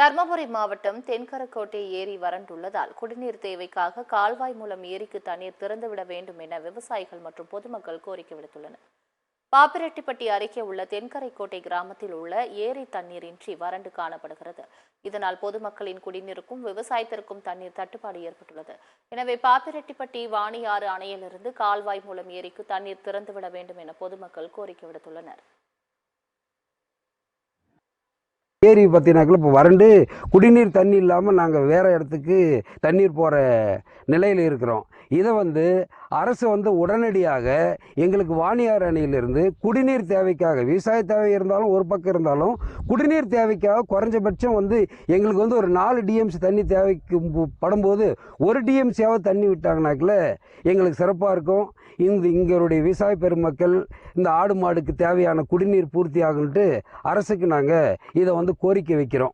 தர்மபுரி மாவட்டம் தென்கரக்கோட்டை ஏரி வறண்டுள்ளதால் குடிநீர் தேவைக்காக கால்வாய் மூலம் ஏரிக்கு தண்ணீர் திறந்துவிட வேண்டும் என விவசாயிகள் மற்றும் பொதுமக்கள் கோரிக்கை விடுத்துள்ளனர். பாப்பிரெட்டிப்பட்டி அருகே உள்ள தென்கரைக்கோட்டை கிராமத்தில் உள்ள ஏரி தண்ணீரின்றி வறண்டு காணப்படுகிறது. இதனால் பொதுமக்களின் குடிநீருக்கும் விவசாயத்திற்கும் தண்ணீர் தட்டுப்பாடு ஏற்பட்டுள்ளது. எனவே பாப்பிரெட்டிப்பட்டி வாணியாறு அணையிலிருந்து கால்வாய் மூலம் ஏரிக்கு தண்ணீர் திறந்துவிட வேண்டும் என பொதுமக்கள் கோரிக்கை விடுத்துள்ளனர். ஏரி பார்த்தீங்கன்னாக்கில் இப்போ வறண்டு குடிநீர் தண்ணி இல்லாமல் நாங்கள் வேறு இடத்துக்கு தண்ணீர் போகிற நிலையில் இருக்கிறோம். இதை அரசு உடனடியாக எங்களுக்கு வாணியாறு அணையிலிருந்து குடிநீர் தேவைக்காக, விவசாய தேவை இருந்தாலும் ஒரு பக்கம் இருந்தாலும் குடிநீர் தேவைக்காக குறைஞ்சபட்சம் எங்களுக்கு ஒரு 4 டிஎம்சி தண்ணி தேவைக்கு படும்போது 1 டிஎம்சியாவது தண்ணி விட்டாங்கனாக்கில் எங்களுக்கு சிறப்பாக இருக்கும். இங்களுடைய விவசாய பெருமக்கள் இந்த ஆடு மாடுக்கு தேவையான குடிநீர் பூர்த்தி ஆகுன்ட்டு அரசுக்கு நாங்கள் இதை கோரிக்கை வைக்கிறோம்.